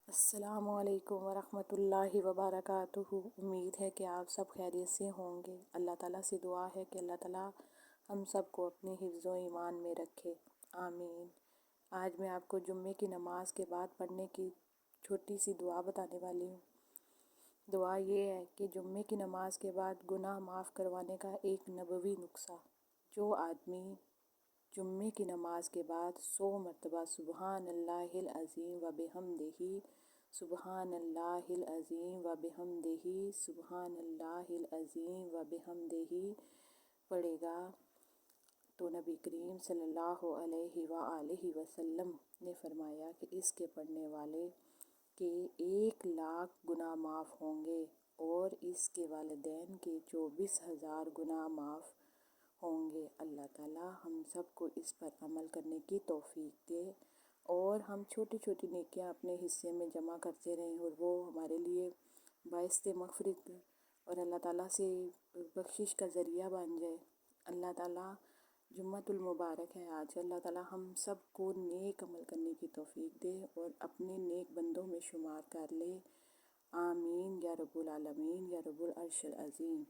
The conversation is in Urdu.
السلام علیکم ورحمۃ اللہ وبرکاتہ۔ امید ہے کہ آپ سب خیریت سے ہوں گے۔ اللہ تعالیٰ سے دعا ہے کہ اللہ تعالیٰ ہم سب کو اپنے حفظ و ایمان میں رکھے، آمین۔ آج میں آپ کو جمعے کی نماز کے بعد پڑھنے کی چھوٹی سی دعا بتانے والی ہوں۔ دعا یہ ہے کہ جمعے کی نماز کے بعد گناہ معاف کروانے کا ایک نبوی نسخہ۔ جو آدمی جمعے کی نماز کے بعد 100 مرتبہ سبحان اللہ العظیم و بحمدہ، سبحان اللہ العظیم و بحمدہ، سبحان اللہ العظیم و بحمدہ پڑھے گا تو نبی کریم صلی اللہ علیہ وآلہ وسلم نے فرمایا کہ اس کے پڑھنے والے کے 1,00,000 گناہ معاف ہوں گے اور اس کے والدین کے 24,000 گناہ معاف ہوں گے۔ اللہ تعالیٰ ہم سب کو اس پر عمل کرنے کی توفیق دے اور ہم چھوٹی چھوٹی نیکیاں اپنے حصے میں جمع کرتے رہیں اور وہ ہمارے لیے باعث مغفرت اور اللہ تعالیٰ سے بخشش کا ذریعہ بن جائے۔ اللہ تعالیٰ جمعۃ المبارک ہے آج، اللہ تعالیٰ ہم سب کو نیک عمل کرنے کی توفیق دے اور اپنے نیک بندوں میں شمار کر لے، آمین یا رب العالمین یا رب العرش العظیم۔